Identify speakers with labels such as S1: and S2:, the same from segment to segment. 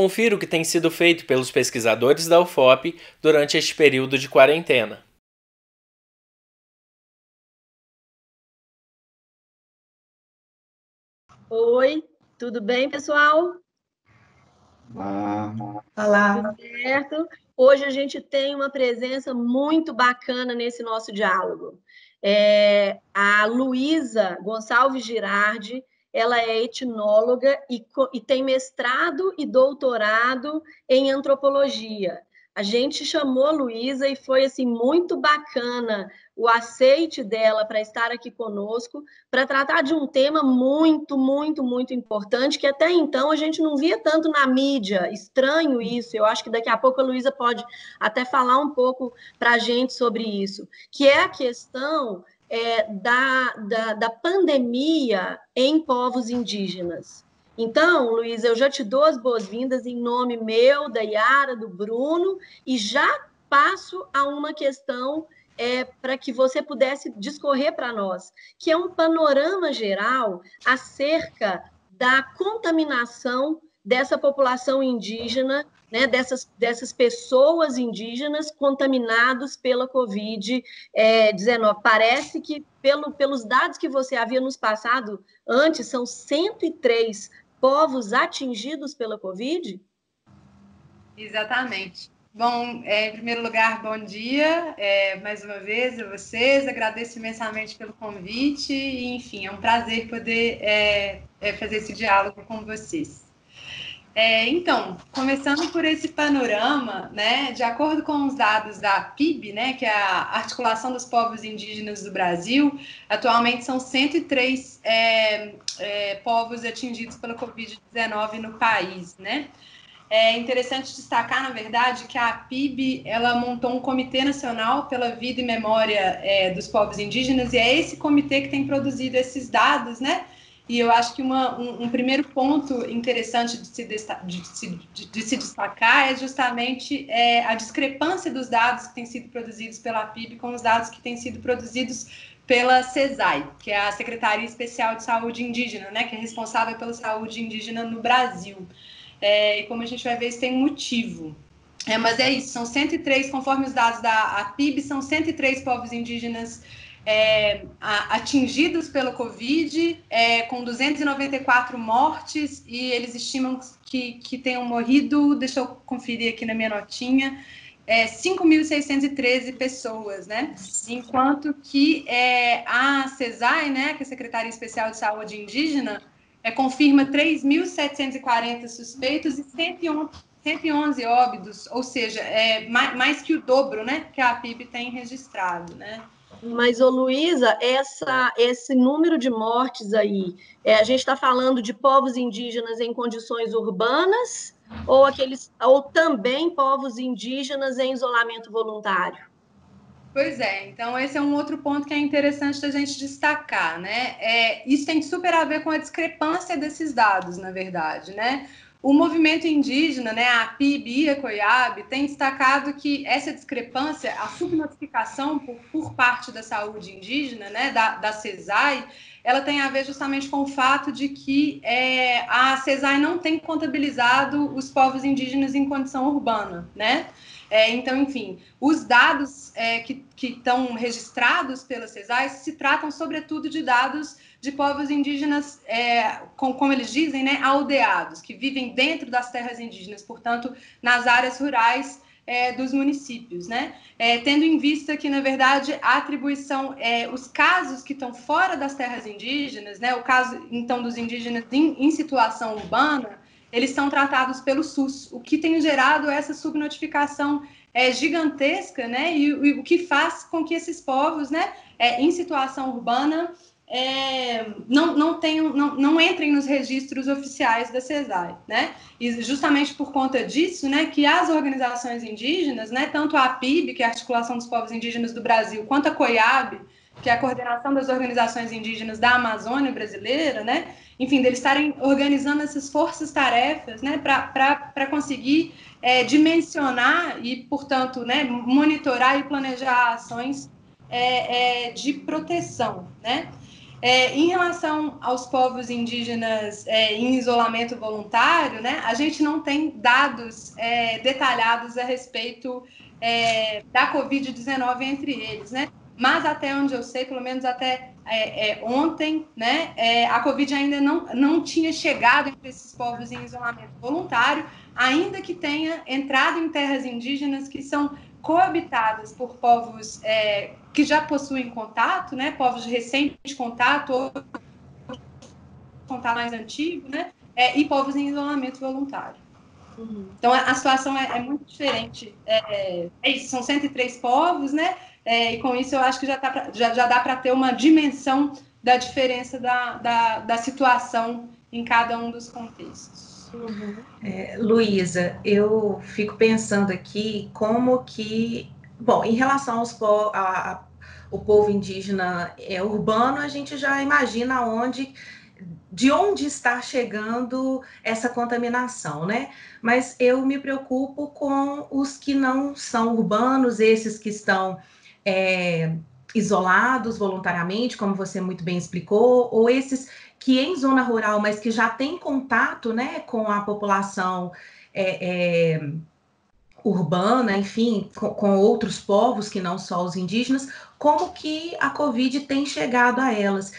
S1: Confira o que tem sido feito pelos pesquisadores da UFOP durante este período de quarentena.
S2: Oi, tudo bem, pessoal?
S3: Olá.
S2: Tudo certo? Hoje a gente tem uma presença muito bacana nesse nosso diálogo. A Luísa Gonçalves Girardi, ela é etnóloga e tem mestrado e doutorado em antropologia. A gente chamou a Luísa e foi assim muito bacana o aceite dela para estar aqui conosco, para tratar de um tema muito, muito, muito importante, que até então a gente não via tanto na mídia. Estranho isso. Eu acho que daqui a pouco a Luísa pode até falar um pouco para a gente sobre isso, que é a questão da pandemia em povos indígenas. Então, Luísa, eu já te dou as boas-vindas em nome meu, da Yara, do Bruno, e já passo a uma questão para que você pudesse discorrer para nós, que é um panorama geral acerca da contaminação dessa população indígena, né, dessas pessoas indígenas contaminadas pela Covid-19. Parece que, pelos dados que você havia nos passado antes, são 103 povos atingidos pela Covid?
S3: Exatamente. Bom, em primeiro lugar, bom dia mais uma vez a vocês. Agradeço imensamente pelo convite e, enfim, é um prazer poder fazer esse diálogo com vocês. Então, começando por esse panorama, né, de acordo com os dados da PIB, né, que é a Articulação dos Povos Indígenas do Brasil, atualmente são 103 povos atingidos pela Covid-19 no país, né? É interessante destacar, na verdade, que a PIB ela montou um Comitê Nacional pela Vida e Memória dos Povos Indígenas, e é esse comitê que tem produzido esses dados, né? E eu acho que um primeiro ponto interessante de se destacar é justamente a discrepância dos dados que têm sido produzidos pela PIB com os dados que têm sido produzidos pela CESAI, que é a Secretaria Especial de Saúde Indígena, né? Que é responsável pela saúde indígena no Brasil. E como a gente vai ver, isso tem um motivo. Mas é isso, são 103, conforme os dados da PIB, são 103 povos indígenas atingidos pela Covid, com 294 mortes, e eles estimam que tenham morrido, deixa eu conferir aqui na minha notinha, 5.613 pessoas, né? Enquanto que a CESAI, né, que é a Secretaria Especial de Saúde Indígena, confirma 3.740 suspeitos e 111 óbitos, ou seja, mais que o dobro, né, que a PIB tem registrado, né?
S2: Mas, ô Luísa, esse número de mortes aí, a gente está falando de povos indígenas em condições urbanas ou também povos indígenas em isolamento voluntário?
S3: Pois é, então esse é um outro ponto que é interessante da gente destacar, né? Isso tem super a ver com a discrepância desses dados, na verdade, né? O movimento indígena, né, a PIB e a COIAB, tem destacado que essa discrepância, a subnotificação por parte da saúde indígena, né, da CESAI, ela tem a ver justamente com o fato de que a CESAI não tem contabilizado os povos indígenas em condição urbana, né? Então, enfim, os dados que estão registrados pela CESAI se tratam, sobretudo, de dados de povos indígenas, como eles dizem, né, aldeados, que vivem dentro das terras indígenas, portanto, nas áreas rurais dos municípios, né? Tendo em vista que, na verdade, a atribuição, os casos que estão fora das terras indígenas, né, o caso, então, dos indígenas em situação urbana, eles são tratados pelo SUS, o que tem gerado essa subnotificação gigantesca, né? E o que faz com que esses povos, né, em situação urbana, não entrem nos registros oficiais da CESAI, né? E justamente por conta disso, né, que as organizações indígenas, né, tanto a PIB, que é a Articulação dos Povos Indígenas do Brasil, quanto a COIAB, que é a Coordenação das Organizações Indígenas da Amazônia Brasileira, né? Enfim, deles estarem organizando essas forças-tarefas, né, para conseguir dimensionar e, portanto, né, monitorar e planejar ações de proteção, né? Em relação aos povos indígenas em isolamento voluntário, né, a gente não tem dados detalhados a respeito da Covid-19 entre eles, né? Mas até onde eu sei, pelo menos até ontem, né, a Covid ainda não tinha chegado entre esses povos em isolamento voluntário, ainda que tenha entrado em terras indígenas que são coabitadas por povos que já possuem contato, né, povos de recente contato ou contato mais antigo, né, e povos em isolamento voluntário. Uhum. Então, a situação é muito diferente. São 103 povos, né, e com isso eu acho que já dá para ter uma dimensão da diferença da situação em cada um dos contextos.
S4: Uhum. Luísa, eu fico pensando aqui como que, bom, em relação o povo indígena urbano, a gente já imagina de onde está chegando essa contaminação, né? Mas eu me preocupo com os que não são urbanos, esses que estão isolados voluntariamente, como você muito bem explicou, ou esses que em zona rural, mas que já tem contato, né, com a população urbana, enfim, com outros povos que não só os indígenas, como que a Covid tem chegado a elas,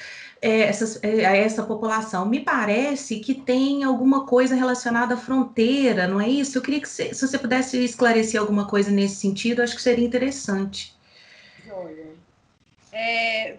S4: a essa população. Me parece que tem alguma coisa relacionada à fronteira, não é isso? Eu queria que se você pudesse esclarecer alguma coisa nesse sentido, acho que seria interessante.
S3: Joia.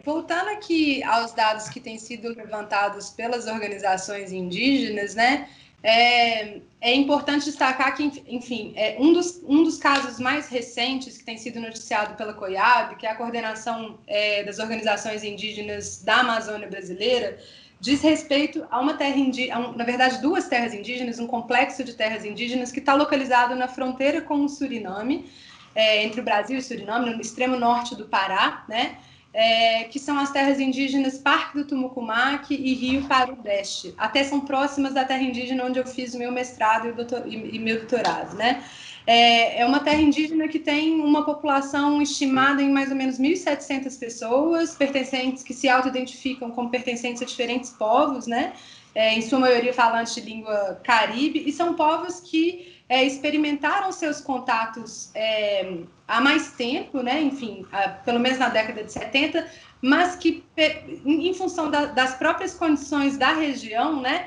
S3: Voltando aqui aos dados que têm sido levantados pelas organizações indígenas, né, é importante destacar que, enfim, um dos casos mais recentes que tem sido noticiado pela COIAB, que é a coordenação das organizações indígenas da Amazônia brasileira, diz respeito a uma terra indígena, na verdade, duas terras indígenas, um complexo de terras indígenas que está localizado na fronteira com o Suriname, entre o Brasil e o Suriname, no extremo norte do Pará, né? Que são as terras indígenas Parque do Tumucumaque e Rio Parudeste. Até são próximas da terra indígena onde eu fiz o meu mestrado e meu doutorado, né? É uma terra indígena que tem uma população estimada em mais ou menos 1.700 pessoas, pertencentes que se auto-identificam como pertencentes a diferentes povos, né? Em sua maioria falantes de língua caribe, e são povos que experimentaram seus contatos há mais tempo, né? Enfim, pelo menos na década de 70, mas que, em função das próprias condições da região, né,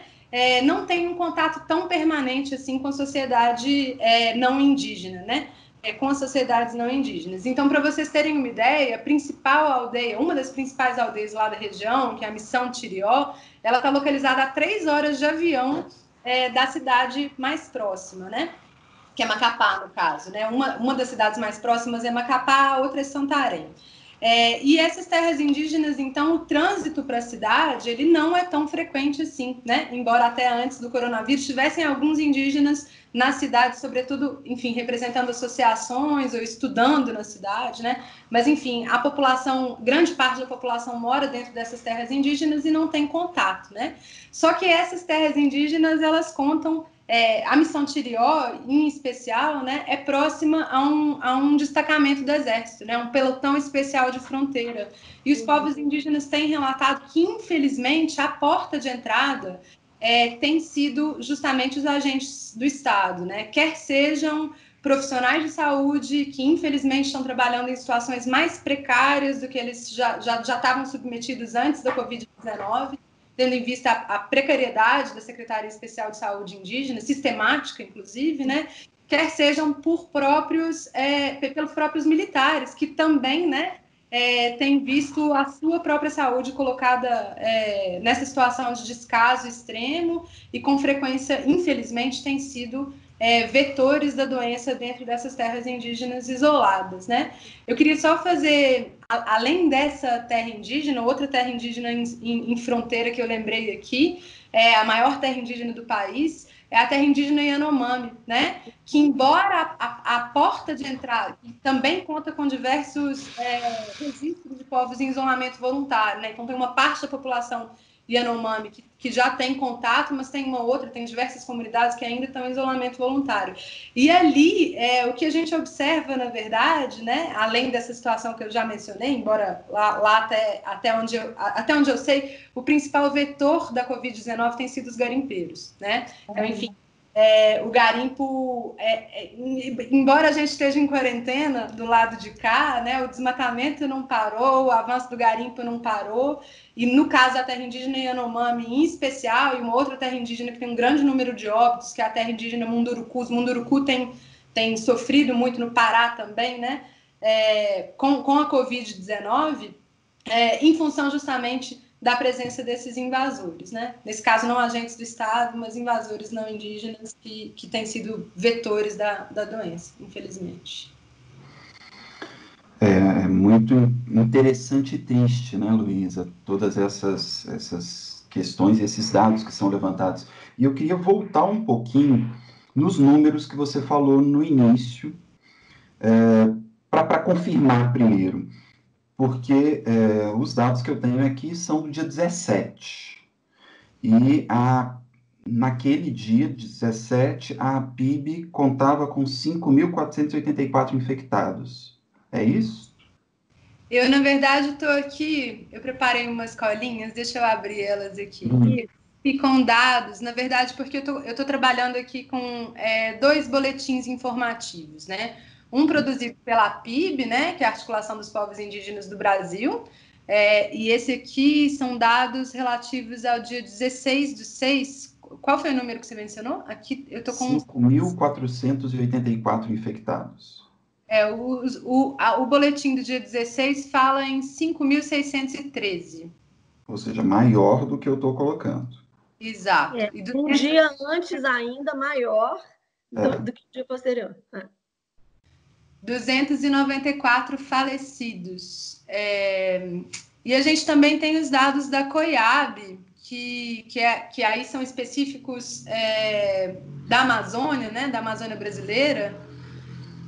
S3: não tem um contato tão permanente assim com a sociedade não indígena, né? Com as sociedades não indígenas. Então, para vocês terem uma ideia, a principal aldeia, uma das principais aldeias lá da região, que é a Missão Tirió, ela está localizada a 3 horas de avião da cidade mais próxima, né? Que é Macapá, no caso, né? Uma das cidades mais próximas é Macapá, a outra é Santarém. E essas terras indígenas, então, o trânsito para a cidade, ele não é tão frequente assim, né? Embora até antes do coronavírus tivessem alguns indígenas na cidade, sobretudo, enfim, representando associações ou estudando na cidade, né? Mas, enfim, a população, grande parte da população mora dentro dessas terras indígenas e não tem contato, né? Só que essas terras indígenas, elas contam a Missão Tirió, em especial, né, é próxima a um destacamento do Exército, né, um pelotão especial de fronteira. E os povos indígenas têm relatado que, infelizmente, a porta de entrada tem sido justamente os agentes do Estado, né, quer sejam profissionais de saúde que, infelizmente, estão trabalhando em situações mais precárias do que eles já estavam submetidos antes da Covid-19, tendo em vista a precariedade da Secretaria Especial de Saúde Indígena, sistemática, inclusive, né? Quer sejam pelos próprios militares, que também, né, têm visto a sua própria saúde colocada nessa situação de descaso extremo e, com frequência, infelizmente, têm sido vetores da doença dentro dessas terras indígenas isoladas, né? Eu queria só fazer, além dessa terra indígena, outra terra indígena em fronteira que eu lembrei aqui, a maior terra indígena do país, é a terra indígena Yanomami, né? Que, embora a porta de entrada também conta com diversos registros de povos em isolamento voluntário, né? Então tem uma parte da população Yanomami que já tem contato, mas tem diversas comunidades que ainda estão em isolamento voluntário. E ali, o que a gente observa, na verdade, né, além dessa situação que eu já mencionei, embora lá até onde eu sei, o principal vetor da Covid-19 tem sido os garimpeiros, né? Então, enfim, o garimpo, embora a gente esteja em quarentena do lado de cá, né, o desmatamento não parou, o avanço do garimpo não parou, e no caso da terra indígena Yanomami em especial, e uma outra terra indígena que tem um grande número de óbitos, que é a terra indígena Munduruku. Os Munduruku tem sofrido muito no Pará também, né, com a Covid-19, em função justamente da presença desses invasores, né? Nesse caso, não agentes do Estado, mas invasores não indígenas que têm sido vetores da doença, infelizmente.
S5: É muito interessante e triste, né, Luísa? Todas essas questões, esses dados que são levantados. E eu queria voltar um pouquinho nos números que você falou no início, para confirmar primeiro, porque os dados que eu tenho aqui são do dia 17. E naquele dia, 17, a PIB contava com 5.484 infectados. É isso?
S3: Eu, na verdade, estou aqui, eu preparei umas colinhas, deixa eu abrir elas aqui. E com dados, na verdade, porque eu estou trabalhando aqui com 2 boletins informativos, né? Um produzido pela PIB, né, que é a Articulação dos Povos Indígenas do Brasil, e esse aqui são dados relativos ao dia 16/6. Qual foi o número que você mencionou? Aqui eu estou com
S5: 5.484 infectados.
S3: O boletim do dia 16 fala em 5.613.
S5: Ou seja, maior do que eu estou colocando.
S3: Exato.
S2: Um dia antes ainda maior do que o dia posterior.
S3: 294 falecidos. E a gente também tem os dados da COIAB, que aí são específicos da Amazônia, né, da Amazônia brasileira,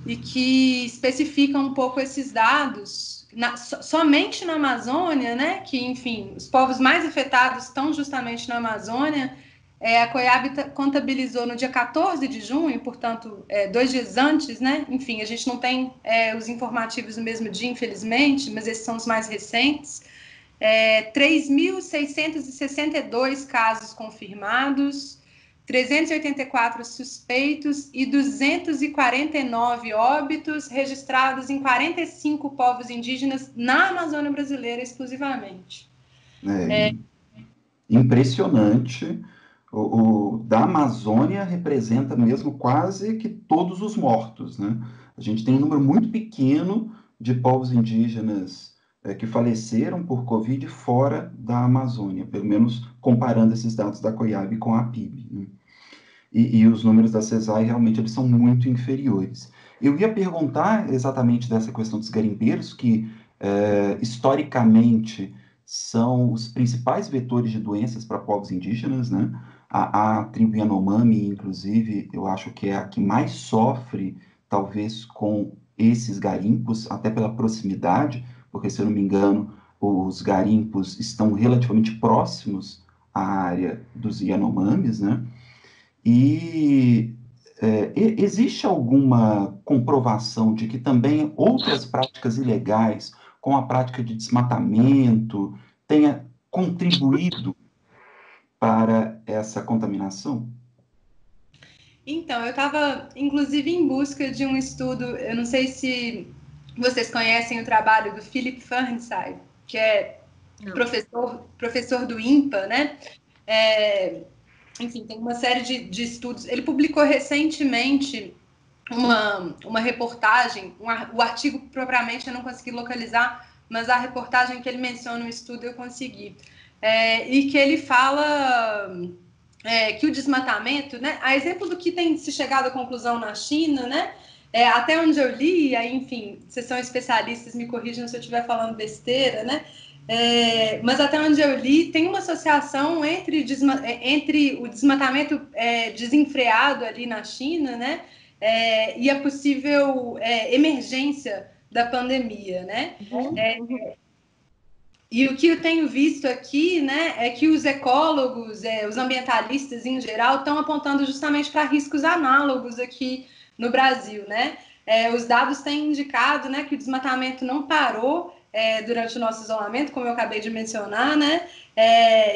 S3: e que especificam um pouco esses dados somente na Amazônia, né, que, enfim, os povos mais afetados estão justamente na Amazônia. A COIAB contabilizou no dia 14 de junho, portanto, 2 dias antes, né? Enfim, a gente não tem os informativos no mesmo dia, infelizmente, mas esses são os mais recentes. 3.662 casos confirmados, 384 suspeitos e 249 óbitos registrados em 45 povos indígenas na Amazônia brasileira exclusivamente.
S5: Impressionante. O da Amazônia representa mesmo quase que todos os mortos, né? A gente tem um número muito pequeno de povos indígenas que faleceram por Covid fora da Amazônia, pelo menos comparando esses dados da COIAB com a PIB, né? E os números da CESAI realmente eles são muito inferiores. Eu ia perguntar exatamente dessa questão dos garimpeiros, que historicamente são os principais vetores de doenças para povos indígenas, né? A tribo Yanomami, inclusive, eu acho que é a que mais sofre, talvez, com esses garimpos, até pela proximidade, porque, se eu não me engano, os garimpos estão relativamente próximos à área dos Yanomamis, né? E existe alguma comprovação de que também outras práticas ilegais, como a prática de desmatamento, tenha contribuído para essa contaminação?
S3: Então, eu estava, inclusive, em busca de um estudo, eu não sei se vocês conhecem o trabalho do Philip Fernsheim, que é professor do INPA, né? Enfim, tem uma série de estudos. Ele publicou recentemente uma reportagem, o artigo propriamente eu não consegui localizar, mas a reportagem que ele menciona no estudo eu consegui. E que ele fala que o desmatamento, né, a exemplo do que tem se chegado à conclusão na China, né, até onde eu li, aí, enfim, vocês são especialistas, me corrijam se eu estiver falando besteira, né? Mas até onde eu li, tem uma associação entre o desmatamento desenfreado ali na China, né, e a possível emergência da pandemia, né? E o que eu tenho visto aqui, né, é que os ecólogos, os ambientalistas em geral, estão apontando justamente para riscos análogos aqui no Brasil, né? Os dados têm indicado, né, que o desmatamento não parou durante o nosso isolamento, como eu acabei de mencionar, né?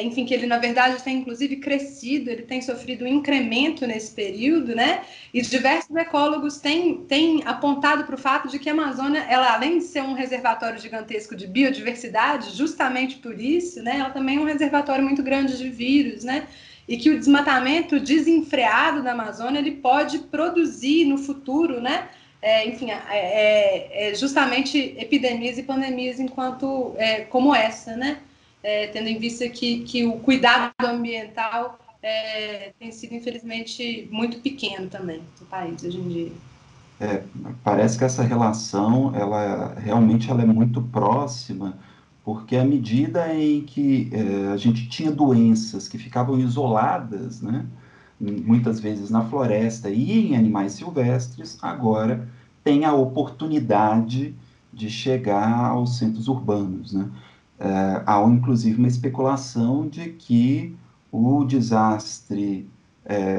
S3: Enfim, que ele, na verdade, tem, inclusive, crescido, ele tem sofrido um incremento nesse período, né? E diversos ecólogos têm apontado para o fato de que a Amazônia, ela, além de ser um reservatório gigantesco de biodiversidade, justamente por isso, né, ela também é um reservatório muito grande de vírus, né? E que o desmatamento desenfreado da Amazônia, ele pode produzir no futuro, né? Justamente epidemias e pandemias como essa, né? Tendo em vista que o cuidado ambiental tem sido, infelizmente, muito pequeno também no país hoje em dia.
S5: Parece que essa relação, ela realmente ela é muito próxima, porque à medida em que a gente tinha doenças que ficavam isoladas, né, muitas vezes na floresta e em animais silvestres, agora tem a oportunidade de chegar aos centros urbanos, né? Há inclusive uma especulação de que o desastre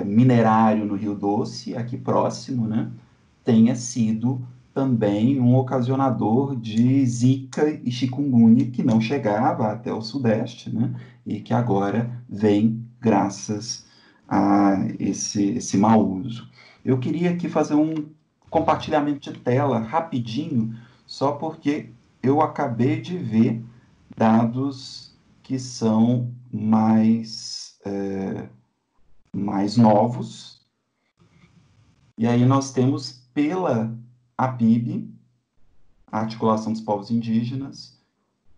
S5: minerário no Rio Doce, aqui próximo, né, tenha sido também um ocasionador de zika e chikungunya que não chegava até o Sudeste, né, e que agora vem graças a esse mau uso. Eu queria aqui fazer um compartilhamento de tela rapidinho, só porque eu acabei de ver dados que são mais novos. E aí nós temos pela APIB, a Articulação dos Povos Indígenas,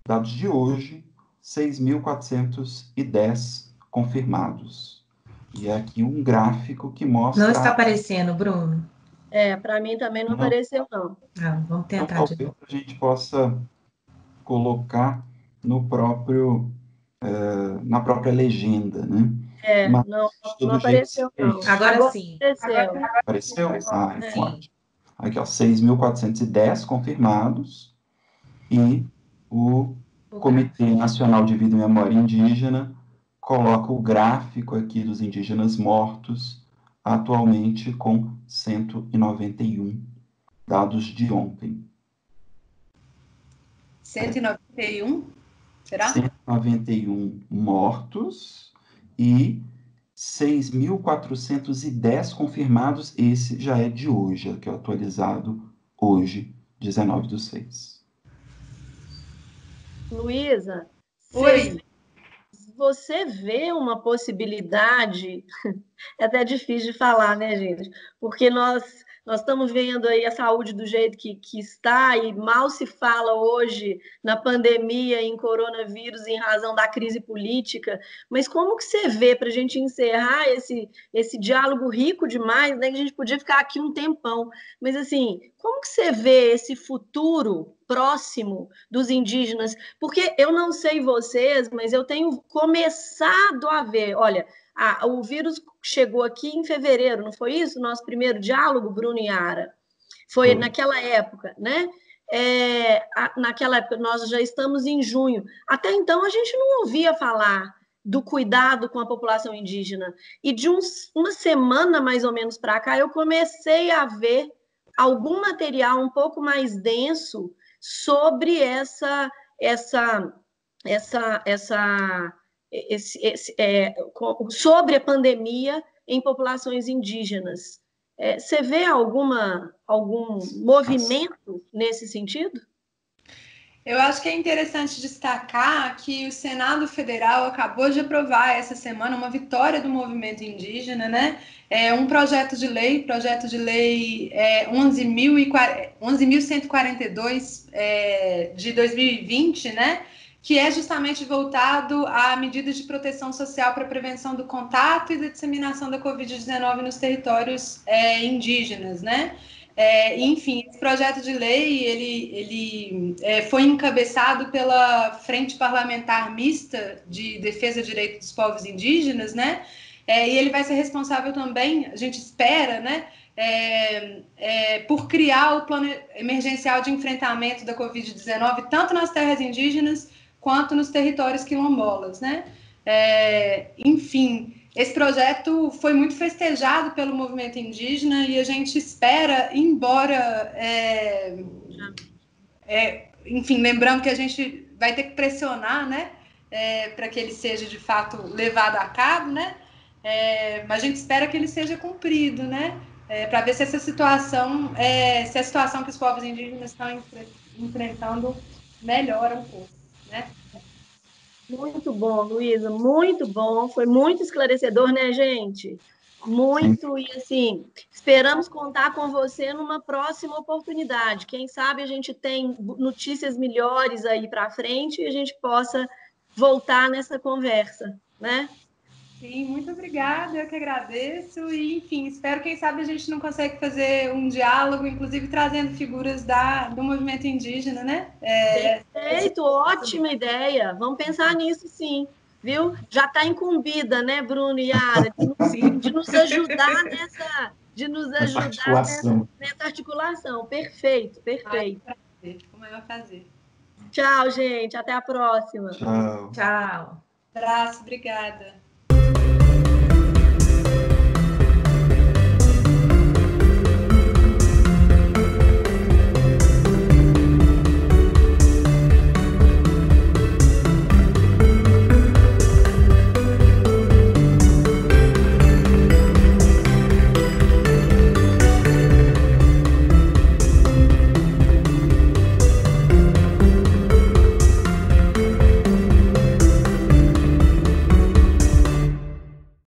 S5: dados de hoje, 6.410 confirmados. E é aqui um gráfico que mostra...
S4: Não está aparecendo, Bruno?
S2: Para mim também não apareceu, não.
S4: Vamos tentar
S5: então, talvez a gente possa colocar no próprio, na própria legenda, né?
S2: Mas, não apareceu, não.
S4: Agora sim.
S2: Apareceu?
S5: Ótimo. Aqui, ó, 6.410 confirmados, e o Comitê Nacional de Vida e Memória Indígena coloca o gráfico aqui dos indígenas mortos, atualmente com 191, dados de ontem.
S3: 191? Será?
S5: 191 mortos e 6.410 confirmados. Esse já é de hoje, que é atualizado hoje, 19/6.
S2: Luísa,
S3: Oi.
S2: Você vê uma possibilidade, é até difícil de falar, né, gente? Porque nós estamos vendo aí a saúde do jeito que está, e mal se fala hoje na pandemia, em coronavírus, em razão da crise política. Mas como que você vê, para a gente encerrar esse diálogo rico demais, né? Que a gente podia ficar aqui um tempão. Mas, assim, como que você vê esse futuro próximo dos indígenas? Porque eu não sei vocês, mas eu tenho começado a ver, olha, o vírus chegou aqui em fevereiro, não foi isso? Nosso primeiro diálogo, Bruno e Yara. Foi naquela época, né? Naquela época, nós já estamos em junho. Até então, a gente não ouvia falar do cuidado com a população indígena. E de uma semana, mais ou menos, para cá, eu comecei a ver algum material um pouco mais denso sobre sobre a pandemia em populações indígenas. Você vê algum movimento nesse sentido?
S3: Eu acho que é interessante destacar que o Senado Federal acabou de aprovar essa semana uma vitória do movimento indígena, né? Um projeto de lei 11.142 de 2020, né? Que é justamente voltado a medidas de proteção social para a prevenção do contato e da disseminação da Covid-19 nos territórios indígenas, né? Enfim, esse projeto de lei ele foi encabeçado pela Frente Parlamentar Mista de Defesa do Direito dos Povos Indígenas, né? E ele vai ser responsável também, a gente espera, né? Por criar o plano emergencial de enfrentamento da Covid-19, tanto nas terras indígenas quanto nos territórios quilombolas, né? Enfim, esse projeto foi muito festejado pelo movimento indígena e a gente espera, embora, enfim, lembrando que a gente vai ter que pressionar, né, para que ele seja de fato levado a cabo, né? Mas a gente espera que ele seja cumprido, né? Para ver se essa situação, se a situação que os povos indígenas estão enfrentando melhora um pouco, né?
S2: Muito bom, Luísa, muito bom. Foi muito esclarecedor, né, gente? Muito, e assim, esperamos contar com você numa próxima oportunidade. Quem sabe a gente tem notícias melhores aí para frente e a gente possa voltar nessa conversa, né?
S3: Sim, muito obrigada, eu que agradeço. E, enfim, espero, quem sabe, a gente não consegue fazer um diálogo, inclusive trazendo figuras do movimento indígena, né?
S2: Perfeito, ótima ideia. Vamos pensar nisso, sim. Viu? Já está incumbida, né, Bruno e Yara, de nos ajudar
S5: Essa articulação.
S2: nessa articulação. Perfeito, perfeito.
S3: Com o maior prazer.
S2: Tchau, gente. Até a próxima.
S5: Tchau.
S4: Tchau.
S3: Abraço, obrigada.